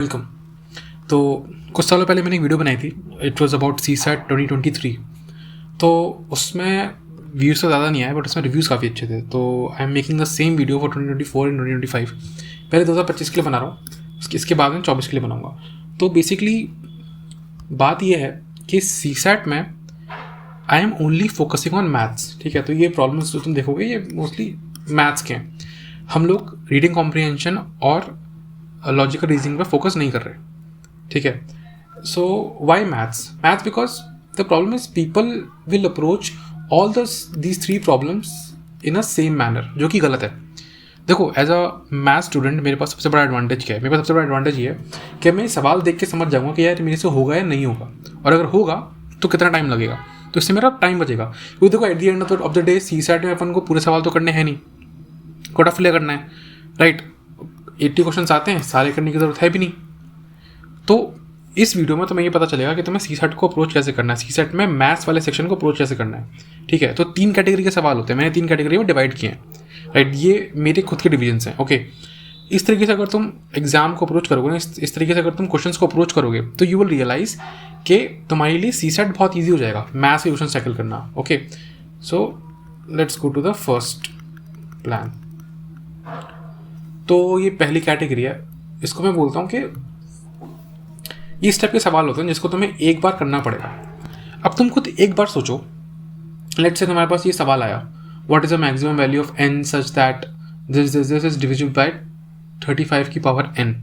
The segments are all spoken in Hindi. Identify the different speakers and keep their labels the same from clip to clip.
Speaker 1: वेलकम। तो कुछ सालों पहले मैंने एक वीडियो बनाई थी। It was about CSAT 2023। तो उसमें व्यूज़ तो ज़्यादा नहीं आए, बट उसमें रिव्यूज़ काफ़ी अच्छे थे। तो I am making the same video for 2024 and 2025। पहले 2025 के लिए बना रहा हूँ, इसके बाद में 24 के लिए बनाऊँगा। तो बेसिकली बात यह है कि CSAT में I am only focusing on maths. ठीक है, तो ये प्रॉब्लम्स जो तुम देखोगे ये मोस्टली मैथ्स के हैं। हम लोग रीडिंग कॉम्प्रिहेंशन और लॉजिकल रीजनिंग पर फोकस नहीं कर रहे। ठीक है, so why maths because the problem is people will approach all these three problems in a same manner, जो कि गलत है। देखो, एज अ मैथ स्टूडेंट मेरे पास सबसे बड़ा एडवांटेज क्या है? मेरे पास सबसे बड़ा एडवांटेज ये है कि मैं सवाल देख के समझ जाऊंगा कि यार मेरे से होगा या नहीं होगा, और अगर होगा तो कितना टाइम लगेगा। तो इससे मेरा टाइम बचेगा। क्योंकि देखो, at the end of the day CSAT में अपन को पूरे सवाल तो करने हैं नहीं, कोटा फिल करना है, राइट। 80 क्वेश्चन आते हैं, सारे करने की जरूरत है भी नहीं। तो इस वीडियो में तुम्हें ये पता चलेगा कि तुम्हें CSAT को अप्रोच कैसे करना है, CSAT में मैथ्स वाले सेक्शन को अप्रोच कैसे करना है। ठीक है, तो 3 कैटेगरी के सवाल होते हैं, मैंने 3 कैटेगरी में डिवाइड किए हैं, राइट। ये मेरे खुद के डिविजन्स हैं। ओके, इस तरीके से अगर तुम एग्जाम को अप्रोच करोगे ना, इस तरीके से अगर तुम क्वेश्चंस को अप्रोच करोगे, तो यू विल रियलाइज कि तुम्हारे लिए CSAT बहुत ईजी हो जाएगा मैथ्स के क्वेश्चन टैकल करना। Okay, so let's go to the first plan. तो ये पहली कैटेगरी है, इसको मैं बोलता हूँ कि इस टाइप के सवाल होते हैं जिसको तुम्हें एक बार करना पड़ेगा। अब तुम खुद एक बार सोचो, लेट्स से तुम्हारे पास ये सवाल आया, what is the maximum value of n such that this is divisible by 35 की पावर n।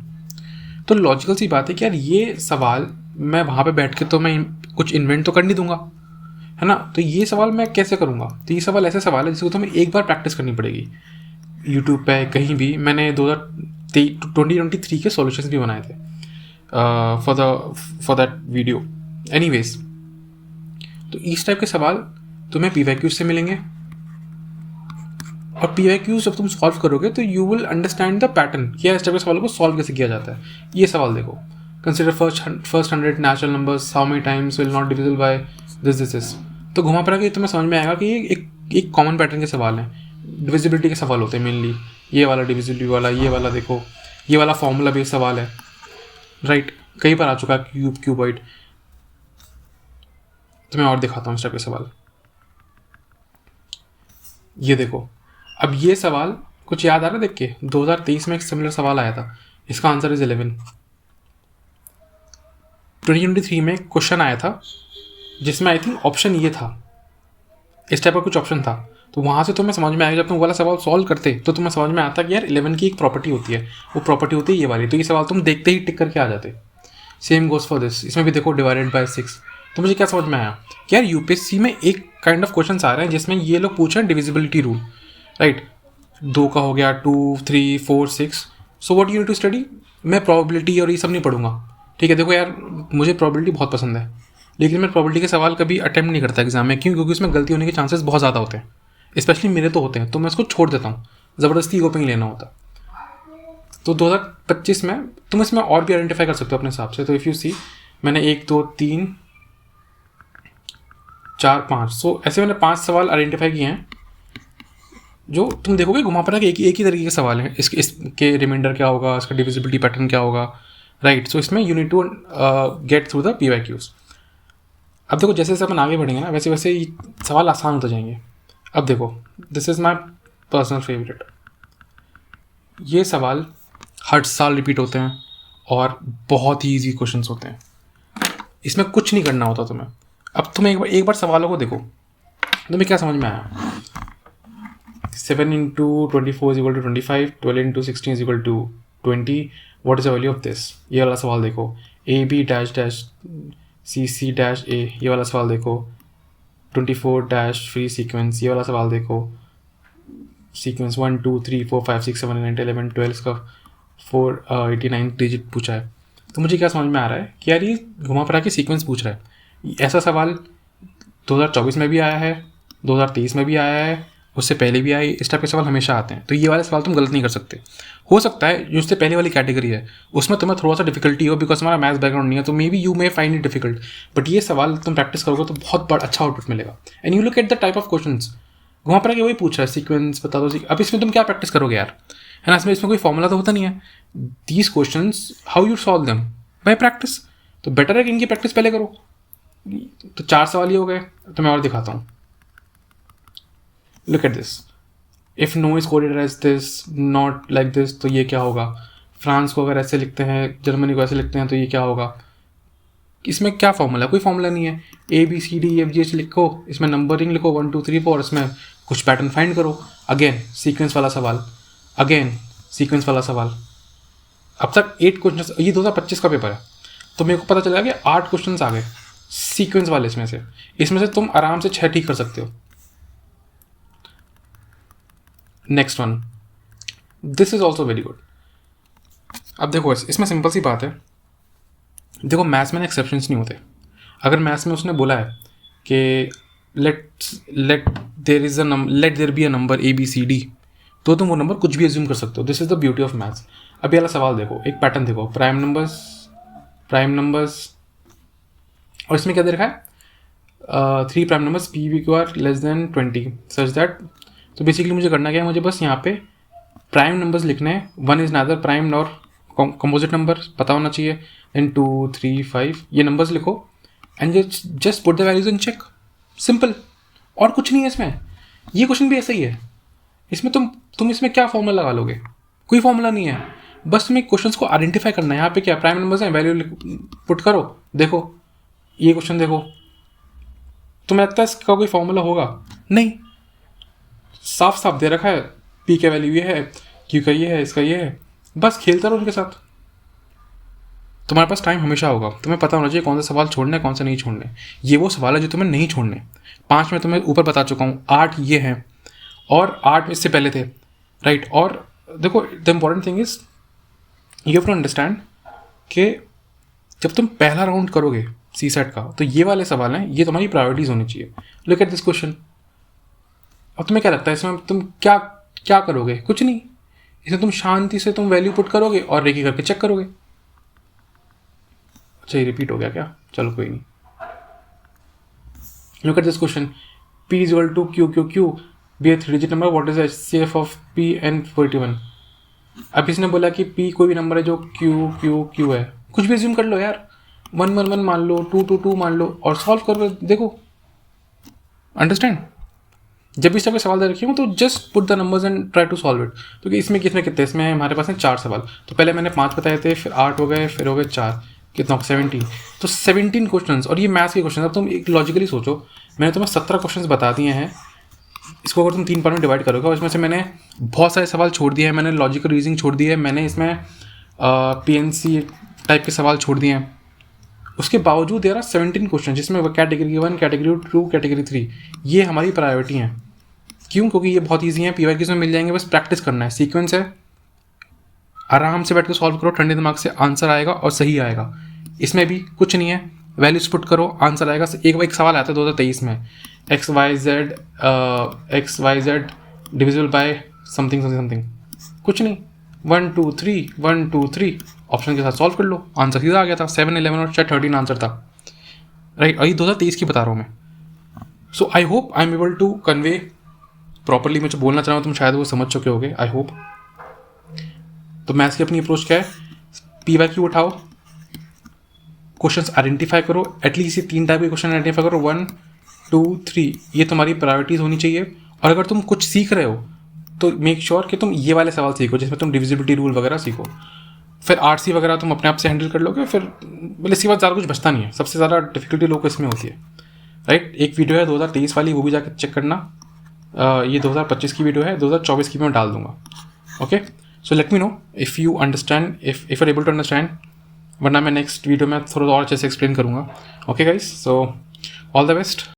Speaker 1: तो लॉजिकल सी बात है कि यार ये सवाल मैं वहाँ पे बैठ के तो मैं कुछ इन्वेंट तो कर नहीं दूंगा, है ना। तो ये सवाल मैं कैसे करूँगा? तो ये सवाल ऐसे सवाल है जिसको तुम्हें एक बार प्रैक्टिस करनी पड़ेगी। यूट्यूब पे कहीं भी मैंने 2023 के सॉल्यूशंस भी बनाए थे फॉर दैट वीडियो। एनीवेज, तो इस टाइप के सवाल तुम्हें PYQs से मिलेंगे, और PYQs जब तुम सॉल्व करोगे तो you will understand the pattern कि इस टाइप के सवालों को सॉल्व कैसे किया जाता है। ये सवाल देखो, consider first 100 natural numbers, how many times will not divisible by this. तो घुमा फिरा के तुम्हें समझ में आएगा कि ये एक कॉमन पैटर्न के सवाल हैं, डिविजिबिलिटी के सवाल होते हैं मेनली। ये वाला डिविजिबिलिटी वाला, ये वाला देखो, ये वाला फॉर्मूला बेस्ड सवाल है, राइट। कई बार आ चुका है क्यूबॉइड। तो मैं और दिखाता हूँ इस टाइप के सवाल। ये देखो, अब ये सवाल कुछ याद आ रहा है देख के? 2023 में एक सिमिलर सवाल आया था, इसका आंसर इज 11। 2023 में क्वेश्चन आया था जिसमें आई थिंक ऑप्शन ये था, इस टाइप का कुछ ऑप्शन था। तो वहाँ से तुम्हें समझ में आएगा, जब तुम वाला सवाल सॉल्व करते तो तुम्हें समझ में आता कि यार 11 की एक प्रॉपर्टी होती है, वो प्रॉपर्टी होती है ये वाली। तो ये सवाल तुम देखते ही टिक करके आ जाते। सेम गोज फॉर दिस, इसमें भी देखो डिवाइडेड बाय 6। तो मुझे क्या समझ में आया कि यार UPSC में एक काइंड ऑफ क्वेश्चन आ रहे हैं जिसमें ये लोग पूछ रहे हैं डिविजिबिलिटी रूल, राइट। 2 का हो गया 2, 3, 4, 6। So what you need to study? मैं प्रोबेबिलिटी और ये सब नहीं पढ़ूंगा। ठीक है, देखो यार, मुझे प्रोबेबिलिटी बहुत पसंद है, लेकिन मैं प्रोबेबिलिटी के सवाल कभी अटेम्प्ट नहीं करता एग्जाम में। क्यों? क्योंकि उसमें गलती होने के चांसेस बहुत ज़्यादा होते हैं, स्पेशली मेरे तो होते हैं। तो मैं इसको छोड़ देता हूँ, ज़बरदस्ती ईगो पे नहीं लेना होता। तो 2025 में तुम इसमें और भी आइडेंटिफाई कर सकते हो अपने हिसाब से। तो इफ़ यू सी, मैंने 1, 2, 3, 4, 5, सो ऐसे मैंने 5 सवाल आइडेंटिफाई किए हैं जो तुम देखोगे घुमा फिरा के एक ही तरीके के सवाल हैं। इसके रिमाइंडर क्या होगा, इसका डिविजिबिलिटी पैटर्न क्या होगा, राइट। सो इसमें you need to get through the PYQs। अब देखो, जैसे जैसे अपन आगे बढ़ेंगे ना, वैसे वैसे ये सवाल आसान होते जाएंगे। अब देखो, this is my personal favourite. ये सवाल हर साल रिपीट होते हैं और बहुत ही ईजी क्वेश्चन होते हैं, इसमें कुछ नहीं करना होता तुम्हें। अब तुम एक बार सवालों को देखो, तुम्हें क्या समझ में आया? 7 into 24 is equal to 25, 12 into 16 is equal to 20, what is the value of this? ये वाला सवाल देखो, AB dash dash CC dash A, ये वाला सवाल देखो, 24 dash free sequence, ये वाला सवाल देखो, सीक्वेंस 1, 2, 3, 4, 5, 6, 7, 8, 11, 12 का 489 डिजिट पूछा है। तो मुझे क्या समझ में आ रहा है कि यार ये घुमा फिरा के सीक्वेंस पूछ रहा है। ऐसा सवाल 2024 में भी आया है, 2023 में भी आया है, उससे पहले भी आए। इस टाइप के सवाल हमेशा आते हैं। तो ये वाले सवाल तुम गलत नहीं कर सकते। हो सकता है जो उससे पहले वाली कैटेगरी है उसमें तुम्हें थोड़ा सा डिफिकल्टी हो, बिकॉज हमारा मैथ्स बैकग्राउंड नहीं है, तो may be you may find it difficult. But ये सवाल तुम प्रैक्टिस करोगे तो बहुत बड़ा अच्छा आउटपुट मिलेगा। And you look at the type of question, वहाँ पर आगे वही पूछ रहा है सीक्वेंस बता दो। अब इसमें तुम क्या प्रैक्टिस करोगे यार, है ना, इसमें कोई फॉर्मूला तो होता नहीं है. These question how you solve them by practice. तो बेटर है कि इनकी प्रैक्टिस पहले करो. तो 4 सवाल ही हो गए. तो मैं और दिखाता हूँ. Look at this. If no is coded as this, not like this, तो ये क्या होगा. फ्रांस को अगर ऐसे लिखते हैं, जर्मनी को ऐसे लिखते हैं, तो ये क्या होगा. इसमें क्या फॉर्मूला, कोई फॉर्मूला नहीं है. ABCDEFGH लिखो, इसमें नंबरिंग लिखो 1 2 3 4, इसमें कुछ पैटर्न फाइंड करो. अगेन सीक्वेंस वाला सवाल, अगेन सीक्वेंस वाला सवाल. अब तक 8 क्वेश्चन, ये 2025 का पेपर है, तो मेरे को पता चला कि 8 क्वेश्चन आ गए सीक्वेंस वाले. इसमें से तुम आराम से 6 ठीक कर सकते हो. Next one, this is also very good. अब देखो इसमें सिंपल सी बात है. देखो मैथ्स में एक्सेप्शंस नहीं होते. अगर मैथ्स में उसने बोला है कि let there be a number ABCD, तो तुम वो नंबर कुछ भी एज्यूम कर सकते हो. This is the beauty of maths. अब ये वाला सवाल देखो, एक पैटर्न देखो, प्राइम नंबर्स, और इसमें क्या दे रखा है, 3 prime numbers PQ are less than 20 such that. तो बेसिकली मुझे करना क्या है, मुझे बस यहाँ पे प्राइम नंबर्स लिखने हैं. 1 is neither prime nor composite number, पता होना चाहिए. देन 2 3 5 ये नंबर्स लिखो and just put the values in check. Simple, और कुछ नहीं है इसमें. ये क्वेश्चन भी ऐसा ही है. इसमें तुम इसमें क्या फॉर्मूला लगा लोगे, कोई फॉर्मूला नहीं है. बस तुम्हें क्वेश्चंस को आइडेंटिफाई करना है. यहाँ पे क्या प्राइम नंबर्स हैं, वैल्यू पुट करो. देखो ये क्वेश्चन देखो, तुम्हें लगता है इसका कोई फॉर्मूला होगा? नहीं, साफ साफ दे रखा है. P का वैल्यू ये है, Q का ये है, इसका ये है. बस खेलता रहो उनके साथ. तुम्हारे पास टाइम हमेशा होगा. तुम्हें पता होना चाहिए कौन सा सवाल छोड़ना है, कौन सा नहीं छोड़ना है. ये वो सवाल है जो तुम्हें नहीं छोड़ने. 5 में तुम्हें ऊपर बता चुका हूँ, 8 ये हैं और 8 इससे पहले थे, राइट. और देखो the important thing is you have to understand कि जब तुम पहला राउंड करोगे CSAT का, तो ये वाले सवाल हैं, ये तुम्हारी प्रायोरिटीज़ होनी चाहिए. Look at this question. अब तुम्हें क्या लगता है इसमें तुम क्या करोगे? कुछ नहीं. इसमें तुम शांति से तुम वैल्यू पुट करोगे और रेकी करके चेक करोगे. अच्छा ये रिपीट हो गया क्या? चलो कोई नहीं. Look at this question. P is equal to Q be a 3-digit number. What is the HCF of P and 41? अब इसने बोला कि P कोई भी नंबर है जो Q है. कुछ भी एज्यूम कर लो यार. 1 1 1 मान लो, 2 2 2 मान लो और सॉल्व करो. देखो, अंडरस्टैंड. जब भी इस टाइप के सवाल दे रखे हो तो just put the numbers and try to solve it. क्योंकि इसमें कितने इसमें हमारे पास हैं 4 सवाल. तो पहले मैंने 5 बताए थे, फिर 8 हो गए, फिर हो गए 4, कितना 17. तो 17 क्वेश्चन. और ये मैथ्स के क्वेश्चन. अब तुम एक लॉजिकली सोचो, मैंने तुम्हें 17 क्वेश्चन बता दिए हैं. इसको अगर तुम 3 पार्ट में डिवाइड करोगे और इसमें से मैंने बहुत सारे सवाल छोड़ दिए हैं, मैंने लॉजिकल रीजनिंग छोड़ दी है, मैंने इसमें PNC टाइप के सवाल छोड़ दिए हैं. उसके बावजूद यार 17 क्वेश्चन, जिसमें कैटेगरी 1, कैटेगरी 2, कैटेगरी 3, ये हमारी प्रायोरिटी हैं. क्यों? क्योंकि ये बहुत ईजी है. PYQs में मिल जाएंगे, बस प्रैक्टिस करना है. सीक्वेंस है, आराम से बैठ के सॉल्व करो, ठंडे दिमाग से. आंसर आएगा और सही आएगा. इसमें भी कुछ नहीं है, वैल्यूज पुट करो, आंसर आएगा. एक सवाल आता है 2023 में, XYZ डिविजिबल बाय समथिंग. कुछ नहीं, 1 2 3 ऑप्शन के साथ सॉल्व कर लो, आंसर सीधा आ गया था. 7 11 और 13 आंसर था, राइट. अभी 2023 की बता रहा हूँ मैं. So I hope I am able to convey properly. मैं जो बोलना चाह रहा हूँ तुम शायद वो समझ चुके होगे, आई होप. तो मैथ्स की अपनी अप्रोच क्या है? PYQ उठाओ, क्वेश्चंस आइडेंटिफाई करो. एटलीस्ट ये 3 टाइप के क्वेश्चन आइडेंटिफाई करो. 1 2 3 ये तुम्हारी प्रायोरिटीज़ होनी चाहिए. और अगर तुम कुछ सीख रहे हो तो मेक श्योर कि तुम ये वाले सवाल सीखो, जिसमें तुम डिविजिबिलिटी रूल वगैरह सीखो. फिर RC वगैरह तुम अपने आप से हैंडल कर लोगे. फिर मतलब इसके बाद ज़्यादा कुछ बचता नहीं है. सबसे ज़्यादा डिफिकल्टी लोग को इसमें होती है, राइट. एक वीडियो है 2023 वाली, वो भी जाकर चेक करना. ये 2025 की वीडियो है, 2024 की मैं डाल दूंगा. Okay, so let me know if you understand, if you are able to understand. वरना मैं नेक्स्ट वीडियो में थोड़ा और अच्छे से एक्सप्लेन करूँगा. Okay guys, so all the best.